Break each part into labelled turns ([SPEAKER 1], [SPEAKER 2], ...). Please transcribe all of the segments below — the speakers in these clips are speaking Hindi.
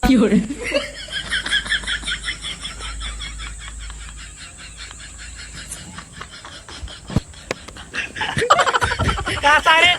[SPEAKER 1] का सारे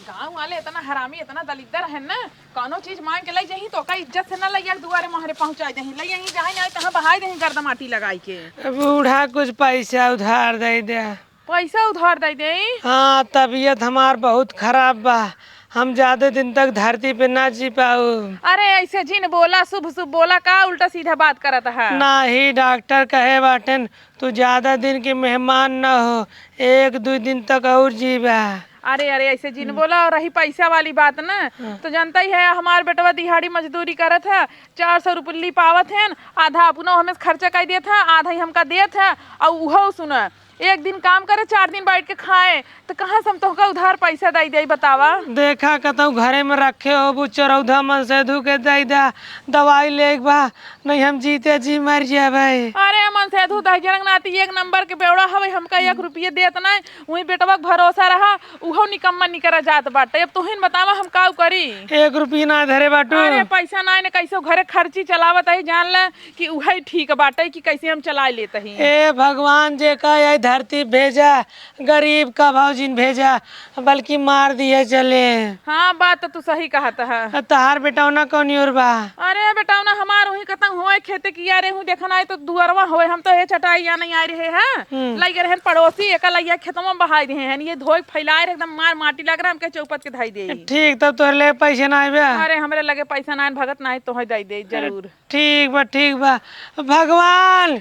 [SPEAKER 2] गाँव वाले इतना हरामी इतना दलिद्दर है ना, कोनो चीज मांग के लाई जही तो का इज्जत से न लइया दुआरे मोहरे पहुंचा दही लई यहीं जहां नहीं तहां बहाई दही गर्दा माटी लगाई के।
[SPEAKER 1] बूढ़ा कुछ पैसा उधार दे दे।
[SPEAKER 2] पैसा उधार दे दे?
[SPEAKER 1] हाँ, तबीयत हमार बहुत खराब बा, हम ज्यादा दिन तक धरती पे ना जी पाऊ।
[SPEAKER 2] अरे ऐसे जिन बोला शुभ शुभ बोला का उल्टा सीधा बात करत है।
[SPEAKER 1] नहीं, डॉक्टर कहे बाटन तू ज्यादा दिन के मेहमान न हो, 1-2 दिन तक और जीवा।
[SPEAKER 2] अरे अरे ऐसे जिन बोला और रही पैसा वाली बात ना, तो जानता ही है हमार बेटवा दिहाड़ी मजदूरी करत है, 400 रुपये पावत है, आधा अपना हमें खर्चा कर दिया था, आधा ही हमका देत है। और उहो सुना, एक दिन काम करे 4 दिन बैठ के खाए, तो कहाँ से हम तो उधार पैसा दे दे बतावा। देखा कतौ घरे में रखे हो वो चरौधा मन से धू के दे दा, दवाई ले बा, नहीं हम जीते जी मर जाबे। अरे मन से धू दही जरंग नाती 1 नंबर के बेवड़ा हवे, हमका 1 रुपये देत नहीं, वही बेटवा के भरोसा रहा, उहो निकम्मा निकरा जात बाटे। अब तुहिन बतावा हम का करी। 1 रुपये ना धरे बाटू। अरे पैसा ना ने कैसे घरे खर्ची चलावत है, जान ले कि उहे ठीक बाटे कि कैसे हम चला लेते ही। ए भगवान जे का धरती भेजा, गरीब का भौजिन भेजा, बल्कि मार दिए चले। हाँ बात तो तू सही कहता है। तहार बेटावना कौन और बा? अरे बेटावना हमार वही कतंग होए खेते किया रे हूं, देखना है तो दुअरवा होए, हम तो ये चटाई या नहीं आ रहे हैं, लग रहे हैं पड़ोसी एक लइया खेतों में बहाई रहे हैं, ये धोई फैलाए रहे एकदम मार माटी लग रहा है, हमके चौपट के धाई दे। ठीक, तब तोहरे ले पैसे ना आबे? अरे हमरे लगे पैसा ना भगत ना तो दे दे जरूर। ठीक बा ठीक बा, भगवान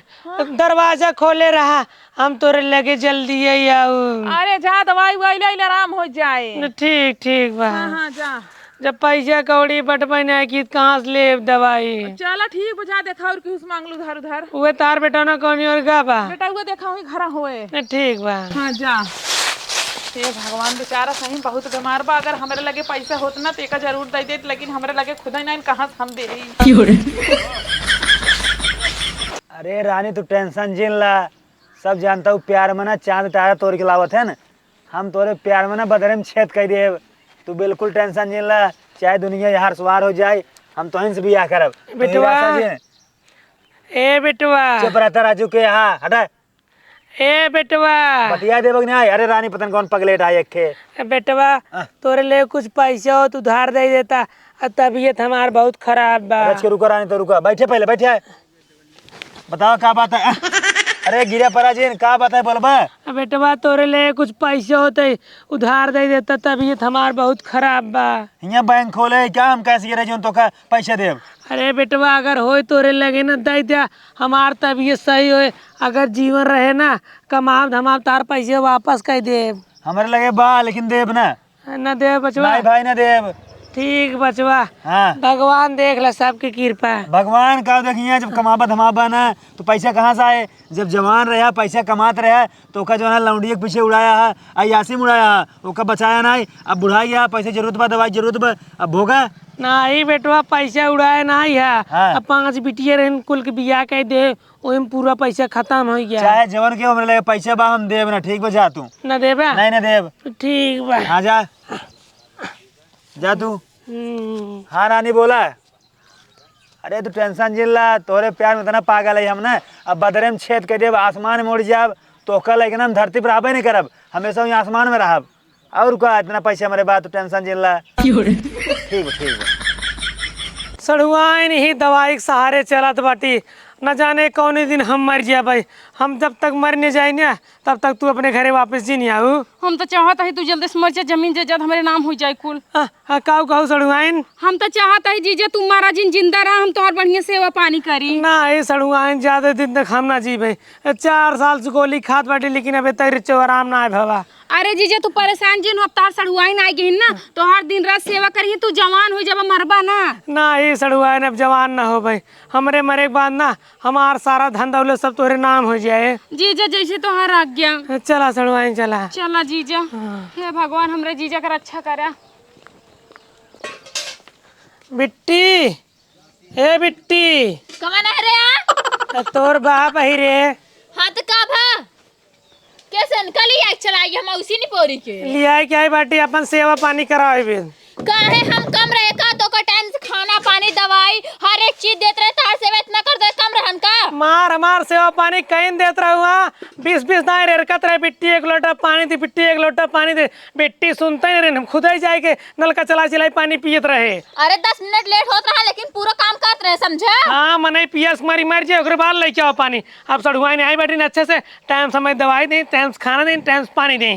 [SPEAKER 2] दरवाजा खोले रहा, हम तोरे लगे जल्दी आऊ। अरे जा दवाई वाई ले आराम हो जाए। ठीक ठीक बा। हाँ जा। जब पैसा कौड़ी बटबे नहीं की कहाँ से ले दवाई? चला ठीक बजा देखा और कुछ मांग लू उधार उधार। वो तार बेटा ना कौन और गा बा? बेटा वो देखा हुई घर होए। ठीक बा। हाँ जा। हे भगवान बेचारा सही बहुत बीमार बा, अगर हमरे लगे पैसा होत ना तो एका जरूर दे देत, लेकिन हमरे लगे खुद ही नहीं कहाँ से हम दे।
[SPEAKER 3] अरे रानी तू टेंशन जिन ला, सब जानता हूँ प्यार में ना चांद तारा तोड़ के लावत है ना, हम तोरे प्यार में ना बदरे में छेद कर दिए। तू बिल्कुल टेंशन जिन ला, चाहे दुनिया यहाँ सवार हो जाए, हम तो इनसे बियाह करब।
[SPEAKER 1] बेटवा ए बेटवा
[SPEAKER 3] चुप रहता राजू के यहाँ हटा।
[SPEAKER 1] ए बेटवा
[SPEAKER 3] बतिया दे बगने आए। अरे रानी पतन कौन पगलेट आए के।
[SPEAKER 1] बेटवा तोरे ले कुछ पैसा हो तो उधार दे देता, तबीयत हमार बहुत खराब बा।
[SPEAKER 3] रुको रानी, तो रुको, बैठे पहले बैठे, बताओ क्या बात है। अरे गिरा परा जी का बात है बोलबा।
[SPEAKER 1] बेटवा तोरे ले कुछ पैसे होते उधार दे देता, तबीयत हमार बहुत खराब बा।
[SPEAKER 3] यहाँ बैंक खोले क्या, हम कैसे गिरे जो तो का पैसे देव।
[SPEAKER 1] अरे बेटवा अगर होए तोरे लगे ना दे दिया, हमार तबीयत सही होए, अगर जीवन रहे ना कमाब धमाब तार पैसे वापस कर देव।
[SPEAKER 3] हमारे लगे बा लेकिन देव ना
[SPEAKER 1] न देव बचवा।
[SPEAKER 3] नहीं भाई ना देव।
[SPEAKER 1] ठीक बचवा।
[SPEAKER 3] हाँ
[SPEAKER 1] भगवान देख ला सबकी कृपा।
[SPEAKER 3] भगवान का देखिए, जब कमाबा धमाबा ना तो पैसा कहाँ से आए। जब जवान रहा पैसा कमात रहा तो का जो है लौंडिया के पीछे उड़ाया है, अयासी में उड़ाया है, ओका बचाया नहीं। अब बुढ़ाई है, पैसे जरूरत बा, दवाई जरूरत बा, अब भोगा
[SPEAKER 1] नहीं बेटवा पैसा उड़ाए नहीं है।
[SPEAKER 3] हाँ।
[SPEAKER 1] अब 5 बिटिया रहन कुल के बियाह कह दे, वही में पूरा पैसा खत्म हो गया।
[SPEAKER 3] चाहे जवान के हमरे लगे पैसा बा, हम देव ना। ठीक बा, जा तू।
[SPEAKER 1] न देबा?
[SPEAKER 3] नहीं ना देव।
[SPEAKER 1] ठीक बा।
[SPEAKER 3] हाँ जा जा तू। हाँ रानी बोला। अरे तू टेंशन जिन ला, तोरे प्यार में इतना पागल है हम ना, अब बदरे में छेद कर देब, आसमान में उड़ जाब, तो कल लेकिन हम धरती पर रहबे नहीं करब, हमेशा वही आसमान में रहब। और का इतना पैसा हमारे बात, तू टेंशन जिन ला। ठीक बा।
[SPEAKER 1] सड़ुआइन ही दवाई के सहारे चलत बाटी, न जाने कौन दिन हम मर जाए भाई। हम जब तक मरने जाए ना तब तक तू अपने घरे वापस जी नहीं आऊ।
[SPEAKER 4] हम तो चाहता है तू जल्दी से मर जा, जमीन जायदाद हमारे नाम हो जाए कुल।
[SPEAKER 1] काऊ कहू सड़ुआइन।
[SPEAKER 4] हम तो चाहता है जीजा तुम मारा जिन जिंदा रहा, हम तो और बढ़िया सेवा पानी करी।
[SPEAKER 1] ना ये सड़ुआइन ज्यादा दिन तक हम ना जी भाई, 4 साल से गोली खात बाटी, लेकिन अबे तक आराम ना है भवा।
[SPEAKER 4] अरे जीजा तू परेशान जिन हफ्ता सड़ुआइन आई गई ना, तो हर दिन रात सेवा करी, तू जवान हो जब मरबा ना।
[SPEAKER 1] ना ये सड़ुआइन अब जवान ना हो भाई, हमरे मरे के बाद ना हमार सारा धन दौलत सब तोरे नाम हो जाए।
[SPEAKER 4] जीजा जैसे तो हर आज्ञा।
[SPEAKER 1] चला सड़ुआइन चला।
[SPEAKER 4] चला जीजा। हे भगवान हमरे जीजा का रक्षा करा।
[SPEAKER 1] बिट्टी ए बिट्टी।
[SPEAKER 5] कौन है रे?
[SPEAKER 1] तोर बाप ही रे।
[SPEAKER 5] हाँ तो का भा
[SPEAKER 4] कैसे कल ही आग चलाई हम उसी नहीं पोरी के
[SPEAKER 1] लिया क्या है बाटी अपन सेवा पानी करावे भी
[SPEAKER 4] काहे हम कम रहे का तो का टाइम से खाना पानी दवाई हर एक चीज देते रहे तार सेवा इतना कर दे कम रहन का
[SPEAKER 1] मार हमार सेवा पानी कहीं देत रहुआ 20-20 दाए रेरकत रहे बिट्टी 1 लोटा पानी दे बिट्टी 1 लोटा पानी दे बिट्टी सुनते ही नहीं खुद ही जाए के नलका चला चलाई पानी पियत रहे।
[SPEAKER 4] अरे 10 मिनट लेट होत रहा लेकिन पूरा काम करत रहे समझा।
[SPEAKER 1] हाँ मने पियस मारी मर जाए ओकरे बाद लेके आओ पानी। अब सड़ुआई नहीं आई बैठी अच्छे से टाइम समय दवाई दे टाइम खाना दे टाइम पानी दे।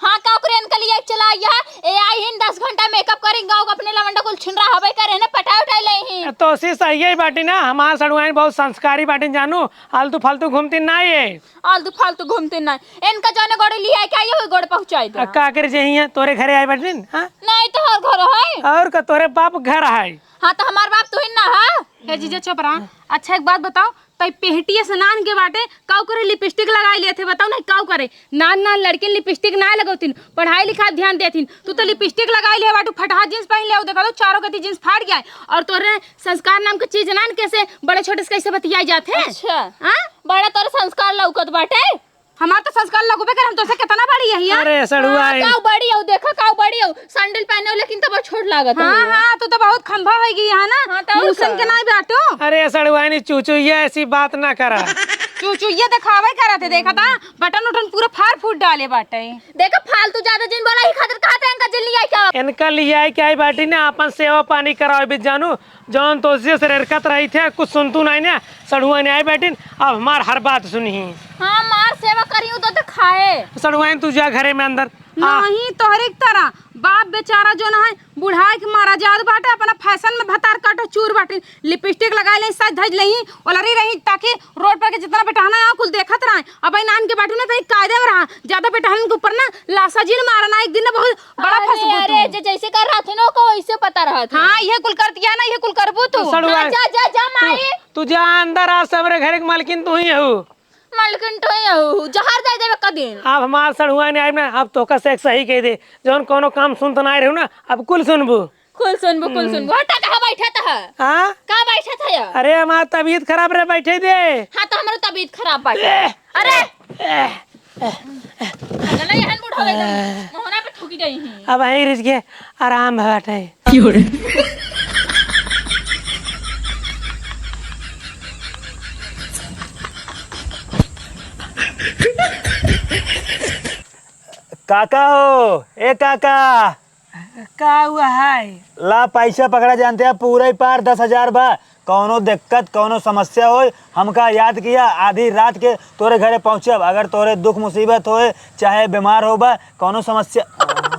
[SPEAKER 4] हाँ का क्रेन के लिए चला या ए आई हिन 10 घंटा मेकअप करें गांव को अपने लवंडा कुल छिन रहा हवे करे ना पटाई उठाई ले ही
[SPEAKER 1] तो सी सही है बाटी ना हमार सड़ुआई बहुत संस्कारी बाटी जानू आलतू फालतू घूमती ना है
[SPEAKER 4] आलतू फालतू घूमते ना इनका जाने गोड़े लिया क्या ये गोड़े पहुंचाई दे
[SPEAKER 1] का कर जही तोरे घरे आई बैठी हां
[SPEAKER 4] नहीं तो हर घर है
[SPEAKER 1] और का तोरे बाप घर है।
[SPEAKER 4] हाँ तो हमार बाप तो ही ना है हे जीजा चुप रहा। अच्छा एक बात बताओ तई पेहटिया स्नान के बाटे काऊ करे लिपस्टिक लगाई लिए थे बताओ ना काऊ करे नान नान लड़के लिपस्टिक ना लगौतिन पढ़ाई लिखाई ध्यान देथिन तू तो लिपस्टिक लगाई ले बाटू फटा जींस पहन ले देखा तो चारों गति जींस फाड़ गया और तोरे संस्कार नाम के चीज नान कैसे बड़े छोटे से कैसे बतियाई जाते। अच्छा हां बड़ा तोरे संस्कार लौकत बाटे हमार तो संस्कार लगबे कर हम तो से कितना बड़ी है
[SPEAKER 1] अरे सड़ुआई
[SPEAKER 4] काऊ बड़ी हो देखा काऊ बड़ी हो सैंडल पहने हो लेकिन तो बहुत छोट लागत है। हां हां तो बहुत खंभा हो गई है ना मुसन के नहीं बाटो।
[SPEAKER 1] अरे सड़ुआई ने चूचू ये ऐसी बात ना करा
[SPEAKER 4] चूचू ये दिखावे करते देखा था बटन उठन पूरा फाड़ फूट डाले बाटे देखा फालतू ज्यादा जिन बोला ही खातिर कहते हैं इनका जल्दी आई क्या
[SPEAKER 1] इनका लिया है क्या है बाटी ने अपन सेवा पानी करावे भी जानू जौन तो से रेरकत रही थे कुछ सुनतू नहीं ना सड़ुआई ने आई बैठी अब हमार हर बात सुनी।
[SPEAKER 4] हां मार सेवा करियो तो खाए
[SPEAKER 1] सड़ुआई तू जा घरे में अंदर
[SPEAKER 4] नहीं तो हर एक तरह बाप बेचारा जो ना है बुढ़ाई के मारा जाद बाटे अपना फैशन में भतार काटो चूर बाटे लिपस्टिक लगा ले साथ धज लही ओलरी रही ताकि रोड पर के जितना बेटाना है कुल देखत रहे अब नान के बाटू ना तो कायदे में रहा ज्यादा बेटान के ऊपर ना लासा जिल मारना एक दिन ना बहुत बड़ा फंस गई। अरे जैसे कर रहा थे ना को वैसे पता रहा था। हां ये कुल कर दिया ना ये कुल करबू तू जा जा जा माई
[SPEAKER 1] तू जा अंदर आ सबरे घरे के मालकिन तू ही हो
[SPEAKER 4] मालकिन तो ही जहर दे देवे कदिन
[SPEAKER 1] अब हमार सड़ुआ ने आई ना अब तो का से सही कह दे जौन कोनो काम सुन तो ना रहू ना अब कुल सुनबू
[SPEAKER 4] कुल सुनबू हटा कहां बैठा था। हां कहां बैठा था यार
[SPEAKER 1] अरे हमार तबीयत खराब रे बैठे दे।
[SPEAKER 4] हां तो हमारा तबीयत खराब बाटे अरे चला यहन बुढ़ा गई मोहना पे ठुकी गई है
[SPEAKER 1] अब आई रिज के आराम बैठे
[SPEAKER 3] काका हो ए काका
[SPEAKER 1] का हुआ है
[SPEAKER 3] ला पैसा पकड़ा जानते हैं पूरा ही पार 10,000 बा कौनो दिक्कत कौनो समस्या हो हमका याद किया आधी रात के तोरे घरे पहुँचब अगर तोरे दुख मुसीबत होए चाहे बीमार हो बा कौनो समस्या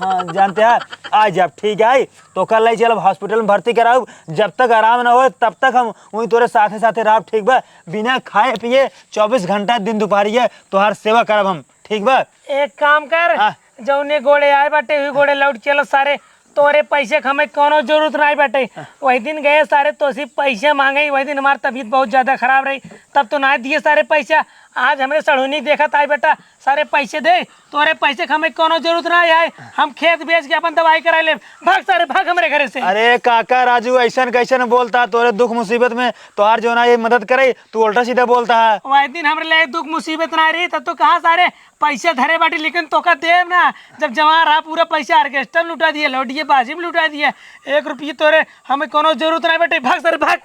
[SPEAKER 3] हाँ जानते हैं आ जब ठीक है तो कल ले चलब हॉस्पिटल में भर्ती कराऊ जब तक आराम ना हो तब तक हम वहीं तोरे साथे साथे राब ठीक बा बिना खाए पिए 24 घंटा दिन दोपहरिया तोहार सेवा करब हम ठीक बा।
[SPEAKER 1] एक काम कर जौने गोड़े आए बाटे हुई गोड़े लौट चलो सारे तोरे पैसे हमें कोनो जरूरत नहीं बाटे वही दिन गए सारे तो सिर्फ पैसे मांगे वही दिन हमारी तबीयत बहुत ज्यादा खराब रही तब तो ना दिए सारे पैसा आज हमरे सड़ूनी देखा था बेटा सारे पैसे दे तोरे पैसे हमें कोनो जरूरत नहीं है हम खेत बेच के अपन दवाई करा ले भाग सारे भाग हमारे घरे से।
[SPEAKER 3] अरे काका राजू ऐसा कैसे बोलता तोरे दुख मुसीबत में तोहार जो ना ये मदद करे तू उल्टा सीधा बोलता है।
[SPEAKER 1] वही दिन हमरे लिए दुख मुसीबत ना रही तब तो कहाँ सारे पैसे धरे बाटी लेकिन तो का देव ना जब जमा रहा पूरा पैसा ऑर्केस्ट्रा लुटा दिए लौटिए बाजी में लुटा दिए 1 रुपये तोरे हमें कोनो जरूरत नहीं बेटे भाग सारे भाग।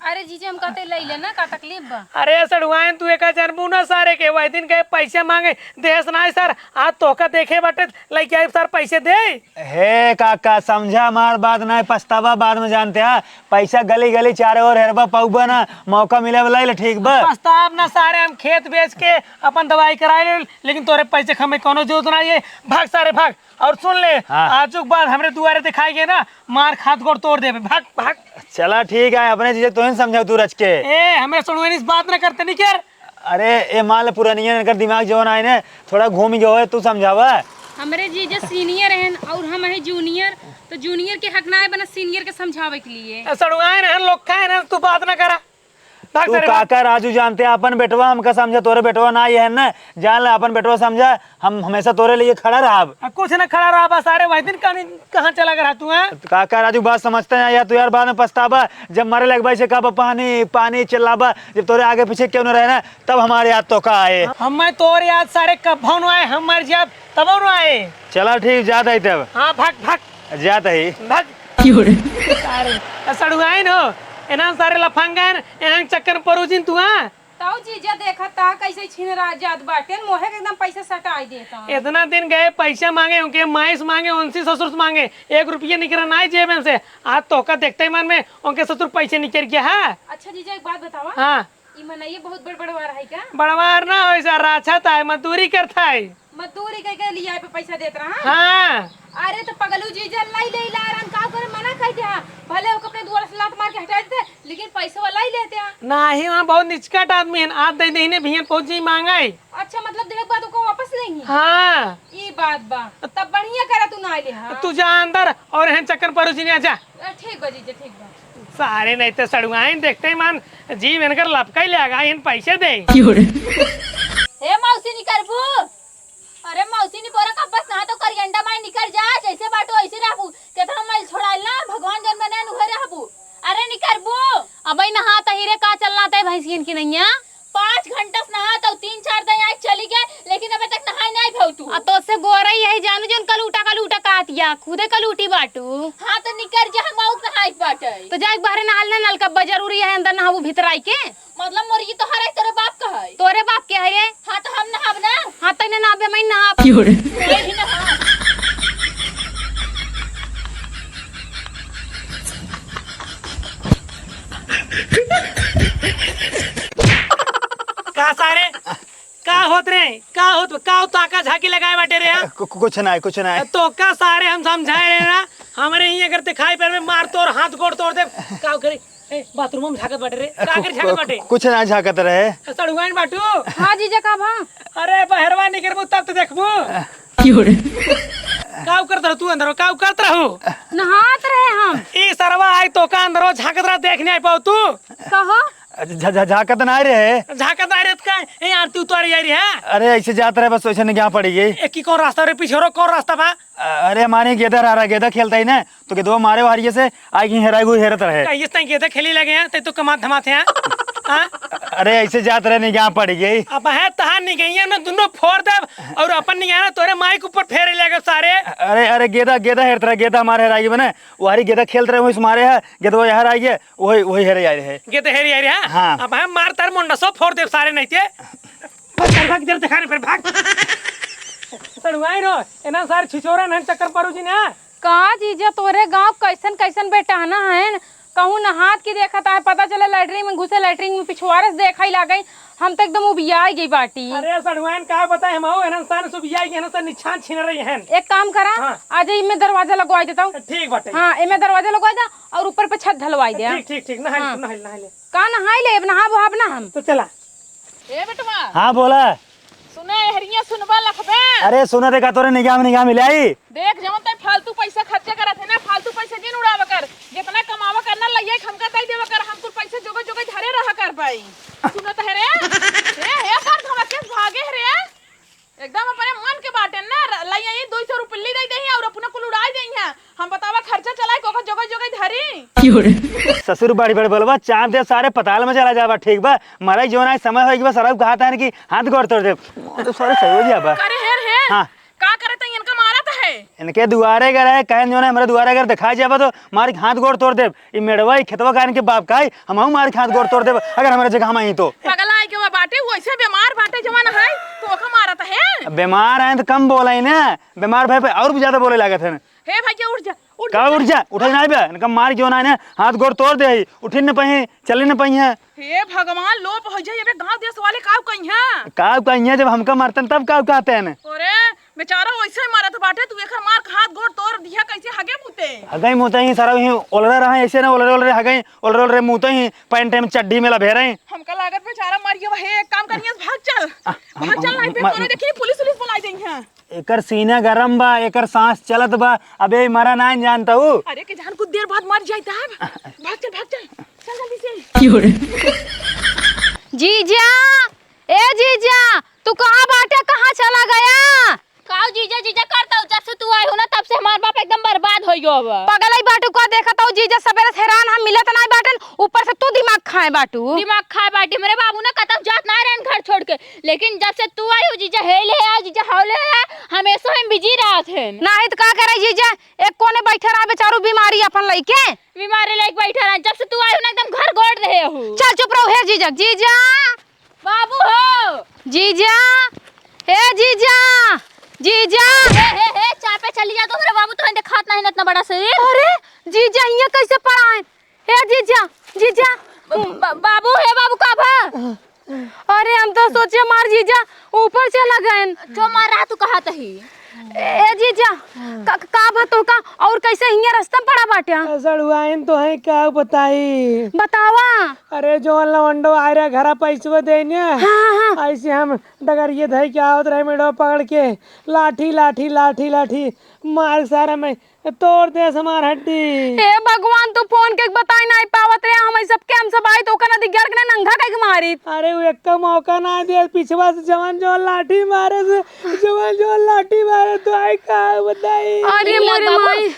[SPEAKER 4] अरे जीजे हम कहते ले लेना का तकलीफ बा।
[SPEAKER 1] अरे सड़ुआन तू एक जानबू ना सारे के वही दिन के पैसे मांगे देश ना सर आज तोका देखे बटे लेके आए सर पैसे दे।
[SPEAKER 3] हे काका समझा मार बात ना पछतावा बाद में जानते हैं पैसा गली गली चारे और हेरबा पाऊबा ना मौका मिले वाला ही ठीक बा
[SPEAKER 1] पछताव ना सारे हम खेत बेच के अपन दवाई कराए लेकिन तोरे पैसे हमें कोनो जरूरत नहीं है भाग सारे भाग। और सुन ले आज के बाद हमरे दुआरे दिखाएंगे ना मार खात गोड़ तोड़ देवे भाग भाग।
[SPEAKER 3] चला ठीक है अपने चीजें तो समझाओ तू रच के
[SPEAKER 1] ए हमें सड़ुआन इस बात ना करते नहीं कर।
[SPEAKER 3] अरे ए मान पुरानिया इनका दिमाग जो आए ने थोड़ा घूम गयो है तू समझावा
[SPEAKER 4] हमरे जीजा सीनियर हैं और हम है जूनियर तो जूनियर के हक ना है बना सीनियर के समझावे के लिए
[SPEAKER 1] सड़ुआन है लोग है ना तू बात ना करा भाग
[SPEAKER 3] तू
[SPEAKER 1] सारे
[SPEAKER 3] काका राजू जानते हैं अपन बेटवा हमका समझा, तोरे बेटवा ना ये है ना, जान ले अपन बेटवा समझा, हम हमेशा तोरे लिए खड़ा रहा।
[SPEAKER 1] कुछ न खड़ा रहा बस सारे वही दिन कहाँ चला गया तू है?
[SPEAKER 3] काका राजू बात समझते हैं या तू यार बाद में पछतावा, जब मरे लग भाई से कब पानी पानी चिल्लाबा, जब तोरे आगे पीछे क्यों न रहना, तब हमारे याद तो का आए।
[SPEAKER 1] हम तोर याद सारे कब आए, हम मर जब तब आए।
[SPEAKER 3] चला ठीक जाता ही तब।
[SPEAKER 1] हाँ भाग भाग
[SPEAKER 3] जाता ही
[SPEAKER 1] भाग सारे सड़ुआइन हो एना सारे लफंगन एना चक्कर परोजिन तू हां।
[SPEAKER 4] ताऊ जीजा देखा ता कैसे छीन रहा जात बाटे, मोहे के एकदम पैसा सटाई देता।
[SPEAKER 1] इतना दिन गए पैसा मांगे, उनके माइस मांगे, उनसे ससुर से मांगे, 1 रुपया निकला ना जेब में से। आज तोका देखते ही मन में उनके ससुर पैसे निकल गया है।
[SPEAKER 4] अच्छा जीजा एक बात बतावा,
[SPEAKER 1] हाँ
[SPEAKER 4] ई मनैया बहुत बड़वार है क्या?
[SPEAKER 1] बड़वार ना हो ऐसा राछा था, मजदूरी करता है।
[SPEAKER 4] मजदूरी के लिया पे पैसा देत रहा।
[SPEAKER 1] हाँ
[SPEAKER 4] अरे तो पगलू जीजा लाई ले लारन का करे, मना कह दिया भले वो अपने द्वार से लात मार के हटा देते, लेकिन पैसा वाला ही लेते हैं।
[SPEAKER 1] नहीं वहाँ बहुत निचकट आदमी है, आज दे दे भैया पहुंच जी मांगा है।
[SPEAKER 4] अच्छा मतलब देख बात को वापस लेंगे।
[SPEAKER 1] हाँ
[SPEAKER 4] ये बात बा तब बढ़िया करा तू ना ले। हाँ
[SPEAKER 1] तू जा अंदर और हैं चक्कर परोजिन आजा।
[SPEAKER 4] ठीक बा जीजा ठीक बा।
[SPEAKER 1] सारे नहीं तो सड़ुआइन देखते ही मन जीव इनकर लपका ही लगा, इन पैसे दे।
[SPEAKER 4] हे मौसी निकलबू, अरे मौसी नि पोरा कब बस ना तो करियंडा माई निकल जा, जैसे बाटो ऐसे रहबू, केतना मैल छोड़ाइल ना भगवान जन बने नुहे रहबू। अरे निकलबू अबे नहा तहिरे का चलना तय भैंसियन की नैया 5 घंटा से नहा तो 3-4 दिन आज चली गए, लेकिन अबे तक नहाई नहीं भौ तू। अब तो से गोरा ही है जानू जन कल उठा कातिया खुदे कल उठी बाटू। हां तो निकल जा, हम आउत नहाई बाटे तो जाके बाहर नहाल ना, नल का जरूरी है अंदर नहाबू भीतर आई के। मतलब मुर्गी तो हरे तेरे बाप का है। तोरे बाप के है रे? हां तो हम नहाब ना। हां तो ने नहाबे मैं नहाब ही नहा।
[SPEAKER 1] का सारे का होत रे, का ताका झाकी लगाए बाटे रे।
[SPEAKER 3] कुछ ना
[SPEAKER 1] तो का सारे हम समझाए रे ना, हमारे ही अगर दिखाई पैर में मार तोड़ हाथ गोड़ तोड़ दे का करे। ए बाथरूम में झाकत बाटे रे, का कर झाकत बाटे?
[SPEAKER 3] कुछ ना झाकत रहे।
[SPEAKER 1] सड़ुआइन बाटू।
[SPEAKER 4] हां जीजा का भा।
[SPEAKER 1] अरे बहरवा निकलबू तब तो देखबू का करत रह तू अंदर, का करत रहू?
[SPEAKER 4] नहात रहे हम।
[SPEAKER 1] ई सरवा आई तो का अंदर झाकत रह, देख नहीं पाऊ तू।
[SPEAKER 4] कहो
[SPEAKER 3] झाकत ना रहे।
[SPEAKER 1] झाकत आ रे का ए आरती उतार जा रही है।
[SPEAKER 3] अरे ऐसे जाते रहे बस वैसे नहीं क्या पड़ी गई।
[SPEAKER 1] एक की कौन रास्ता रे, पीछे रो कौन रास्ता बा?
[SPEAKER 3] अरे हमारे गेदा रहा गेदा खेलता ही ना, तो गेदवा मारे वारिये से आई हेराई गई हेरत रहे।
[SPEAKER 1] इस तरह के खेली लगे हैं ते तो कमा धमाते हैं। हाँ?
[SPEAKER 3] अरे ऐसे जाते रहे नहीं क्या पड़ी गई।
[SPEAKER 1] अब है तहां नहीं गई है ना, दोनों फोड़ दे और अपन नहीं आना तोरे माइक ऊपर फेरे लेगा सारे।
[SPEAKER 3] अरे गेदा हेरत रहे, गेदा हमारे हेराई बने वारी गेदा खेलते रहे वही मारे है, गेदवा यहाँ आई है वही हेरे जा रहे।
[SPEAKER 1] गे तो हेरी आ रही है।
[SPEAKER 3] हाँ।
[SPEAKER 1] अब हम मार तार मुंडा सब फोड़ दे सारे नहीं थे। भाग इधर दिखाने फिर भाग। सड़ुआई रो एना सारे छिछोरा न चक्कर परू जी ना।
[SPEAKER 4] का जीजा तोरे गांव कैसन कैसन बेटा ना है, कहूं नहात की देखता है, पता चले लैटरिन में घुसे, लैटरिन में पिछवाड़े से देखा ही लागई, हम तो एकदम उबिया गई बाटी।
[SPEAKER 1] अरे सड़ुआइन का बताए हम हो एना सारे सुबिया के एना सारे निछान छीन रही हैं।
[SPEAKER 4] एक काम करा
[SPEAKER 1] हाँ।
[SPEAKER 4] आज इनमें दरवाजा लगवा देता हूँ।
[SPEAKER 1] ठीक बाटे।
[SPEAKER 4] हाँ इनमें दरवाजा लगवा दे और ऊपर पे छत ढलवाई दे।
[SPEAKER 1] ठीक नहाई
[SPEAKER 4] हाँ।
[SPEAKER 1] नहाई ले
[SPEAKER 4] का नहाई ले नहा बहाब ना हम
[SPEAKER 1] तो चला।
[SPEAKER 2] ए बेटवा
[SPEAKER 3] हाँ बोला।
[SPEAKER 2] सुने हरिया सुनबा लखबे।
[SPEAKER 3] अरे सुना देखा तोरे निगाह मिलाई।
[SPEAKER 2] देख जवन तय फालतू पैसा खर्चा करत है ना, फालतू पैसा जिन उड़ावा कर, जितना कमावा करना लइया हमका तय देवा कर, हम कुल पैसा जोगे धरे रहा कर भाई। सुनत है रे हे पर धमके भागे रे एकदम अपने मन के बाटे ना, लइया ये 200 रुपया दे दही और अपना कुल उड़ाई देई है। हम बतावा खर्चा चलाए को जोगे धरी।
[SPEAKER 3] ससुर बड़ी बड़ी बोलबा चाप दे सारे पताल में चला जाबा। ठीक बा मारा जो ना समय होई बा सारा कहा था कि हाथ गोड़ तोड़ दे तो सारे सही हो जाबा।
[SPEAKER 2] अरे हे
[SPEAKER 3] हाँ।
[SPEAKER 2] का करे त इनका मारा त है
[SPEAKER 3] इनके दुआरे गए रहे कहन जो ना हमारे दुआरे अगर दिखा जाबा तो मारे हाथ गोड़ तोड़ दे। ई मेड़वा खेतवा का इनके बाप का हम मारे हाथ गोड़ तोड़ दे अगर हमारे जगह हम आई तो।
[SPEAKER 2] पगला के वो बाटे वैसे बीमार बाटे जवान है तो ओका मारा त है।
[SPEAKER 3] बीमार है तो कम बोला ही ना, बीमार भाई पे और भी ज्यादा बोले लागत है।
[SPEAKER 2] हे भाई उठ जा
[SPEAKER 3] का उठ जा उठे ना बे इनका मार क्यों ना हाथ गोड़ तोड़ दे, उठे न पही चले न पही है।
[SPEAKER 2] हे भगवान लोप हो जाए गांव देश वाले काव कहिया
[SPEAKER 3] काव कहिया जब हमका मारतन तब काव कहते हैं।
[SPEAKER 2] अरे बेचारा वैसे ही मारत बाटे, तू एकर मार हाथ गोड़ तोड़ दिया कैसे हगे मुते
[SPEAKER 3] हगई मुते ही सारा ही ओलरे रहा ऐसे ना ओलरे हगई ओलरे मुते ही पैंट में चड्डी में लभे रहे।
[SPEAKER 2] हमका लागत बेचारा मर गया। हे एक काम करिए भाग चल नहीं पे तोरे देखी पुलिस बुलाई देई है।
[SPEAKER 3] एकर सीना गरम बा, एकर सांस चलत बा, अबे मरा ना जानता हूँ।
[SPEAKER 2] अरे के जान कुछ देर बाद मर जाए तब भाग चल चल जल्दी से।
[SPEAKER 5] जीजा, ए जीजा, तू कहाँ बाटे, कहाँ चला गया?
[SPEAKER 4] काऊ जीजा जीजा करता हूँ, जब से तू आई हो ना तब से हमार बाप एकदम बर्बाद हो गयो अब।
[SPEAKER 5] पगलई बाटू को देखता हूँ जीजा, सवेरे से हैरान हम मिलत नहीं बाटन, ऊपर से तू दिमाग खाए बाटू।
[SPEAKER 4] दिमाग खाए बाटी मेरे बाबू ना कतब जात ना रहन घर छोड़ के, लेकिन जब से तू आई हो जीजा हेले है जीजा हौले है, हमेशा हम बिजी रहत हैं।
[SPEAKER 5] नहीं तो का करे जीजा, एक कोने बैठे रहा बेचारू बीमारी अपन लइके।
[SPEAKER 4] बीमारी लायक बैठा रहा, जब से तू आई हो ना एकदम घर गोड़ रहे हो।
[SPEAKER 5] चल चुप रहो, हे जीजा, जीजा
[SPEAKER 4] बाबू हो
[SPEAKER 5] जीजा, हे जीजा, जीजा।
[SPEAKER 4] हे चाय पे चली जा तो मेरे बाबू तो दिखात नहीं इतना बड़ा शरीर।
[SPEAKER 5] अरे जीजा यहाँ कैसे पड़ा है? हे जीजा, जीजा
[SPEAKER 4] बाबू है बाबू का भा
[SPEAKER 5] अरे हम तो सोचे मार जीजा ऊपर चला गए।
[SPEAKER 4] जो मार रहा तू कहा तही
[SPEAKER 5] ए जीजा का बतो का और कैसे हिंगे रास्ता पड़ा बाटे?
[SPEAKER 1] सड़ुआइन तो है क्या बताई।
[SPEAKER 5] बतावा।
[SPEAKER 1] अरे जो लवंडो आ रहा घर पैसवा देने,
[SPEAKER 5] हाँ।
[SPEAKER 1] ऐसे हम डगरिए धई के आवत रहे मेडो पकड़ के लाठी लाठी लाठी लाठी मार सारा में तोड़ दे हमार हड्डी।
[SPEAKER 5] हे भगवान, तू फोन के बताई नहीं पावत रे, हम सबके हम सब आई तो कना दिग्गर के नंगा के मारी।
[SPEAKER 1] अरे वो एक का मौका ना दे, पिछवा से जवान जो लाठी मारे से जवान जो लाठी मारे तो आई का बताई।
[SPEAKER 5] अरे मोरे माई,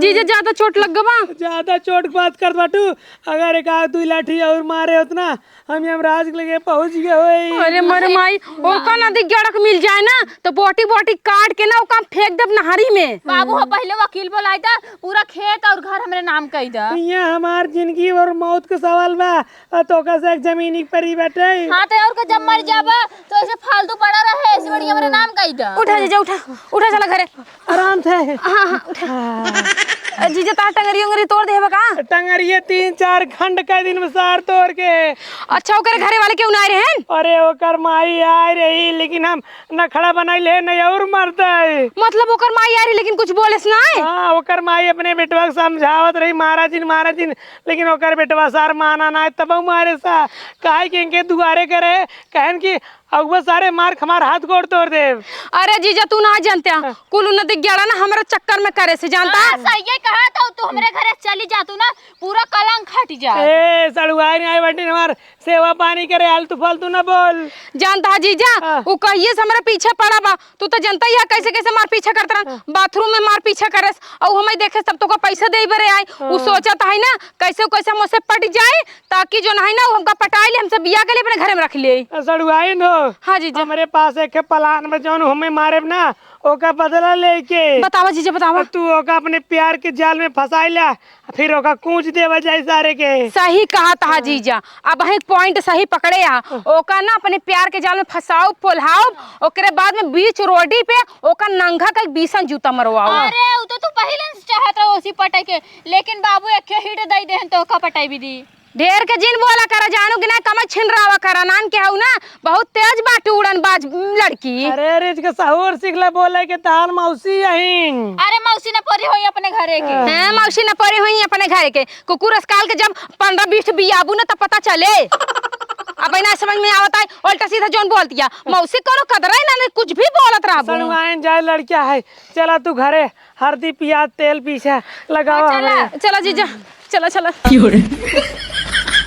[SPEAKER 5] जीजा ज्यादा चोट लग गवा।
[SPEAKER 1] ज्यादा चोट की बात कर बाटू, अगर एक आध दू लाठी और मारे उतना हम यमराज के लगे पहुंच गए होई।
[SPEAKER 5] अरे मोरे माई, ओ कना दिग्गर मिल जाए ना तो बोटी बोटी काट के ना ओ काम फेंक दे नहरी में।
[SPEAKER 4] बाबू हो पहले वकील बुलाई था, पूरा खेत और घर हमरे नाम कही था।
[SPEAKER 1] ये हमार जिंदगी और मौत का सवाल बा, तो कैसे एक जमीन पर ही बैठे।
[SPEAKER 4] हाँ तो और जब मर जाबा तो ऐसे फालतू पड़ा रहे, ऐसे बढ़िया मेरा नाम कही था।
[SPEAKER 5] उठा जीजा, उठा उठा, चला घरे
[SPEAKER 1] आराम से।
[SPEAKER 5] हाँ हाँ उठा। जीजा तार टंगरी उंगरी तोड़ दे का?
[SPEAKER 1] टंगरिए 3-4 खंड का दिन में सार तोड़ के।
[SPEAKER 5] अच्छा ओकर घरे वाले क्यों ना रहे?
[SPEAKER 1] अरे ओकर माई आ रही, लेकिन हम न खड़ा बनाई ले न और मरता है।
[SPEAKER 5] मतलब ओकर माई आ रही लेकिन कुछ बोले से ना है?
[SPEAKER 1] हाँ, ओकर माई अपने बेटवा के समझावत रही महाराज जी, लेकिन ओकर बेटवा सार माना ना, तब मारे सा काहे के इनके दुआरे करे, कहन की अगुआ सारे मार खमार हाथ गोड़ तोड़ दे।
[SPEAKER 5] अरे जीजा तू ना जानते कुल नदी ग्याड़ा ना हमारे चक्कर में करे से जानता।
[SPEAKER 4] सही कहा था, तू हमरे घरे चली जा तू ना पूरा कलंक हट जा।
[SPEAKER 1] ए सड़ुआई नहीं आई बटी हमार सेवा पानी करे, आलतू फालतू ना बोल।
[SPEAKER 5] जानता जीजा वो कहिए से हमारे पीछे पड़ा बा, तू तो जानता ही है कैसे कैसे मार पीछे करता रहा, बाथरूम में मार पीछे करे और हमें देखे सब तो को पैसा दे बरे आई। वो सोचा था ना कैसे कैसे मुझसे पट जाए ताकि जो नहीं ना वो हमका पटाई ले, हमसे बिया के लिए अपने घर में रख ले।
[SPEAKER 1] सड़ुआई नो
[SPEAKER 5] हाँ जीजा,
[SPEAKER 1] हमारे पास एक प्लान में जौन हमें मारे ना ओका बदला लेके।
[SPEAKER 5] बतावा जीजा बतावा।
[SPEAKER 1] तू ओका अपने प्यार के जाल में फंसाइला, फिर ओका कूच देवा जाए सारे के।
[SPEAKER 5] सही कहा था जीजा, अब एक पॉइंट सही पकड़े आ, ओका ना अपने प्यार के जाल में फंसाओ पोल्हाओ, ओकरे बाद में बीच रोडी पे ओका नंगा का बीसन जूता मरवाओ।
[SPEAKER 4] अरे वो तो तू पहले से चाहत रहो उसी पटाई के, लेकिन बाबू एक हिट दई देहन तो का पटाई भी दी।
[SPEAKER 5] ढेर के जिन बोला करा, जानू कि ना कमर छिन रहा करा, नान के हूँ ना बहुत तेज बाटू उड़न बाज लड़की।
[SPEAKER 1] अरे रिज के सहूर सिखला बोले के ताल मौसी यहीं।
[SPEAKER 4] अरे मौसी ने परी होई अपने घरे के।
[SPEAKER 5] हैं मौसी न परे हुई अपने घर के, कुकुर अस्काल के जब 15-20 बियाबू ना तब पता चले। अब ना समझ में आवता है, उल्टा सीधा जोन बोल दिया मौसी करो कदर है ना, कुछ भी बोलत रहा।
[SPEAKER 1] सड़ुआइन जाए लड़किया है, चला तू घरे हल्दी प्याज तेल पीछे लगाओ।
[SPEAKER 5] चला जीजा, चला चला।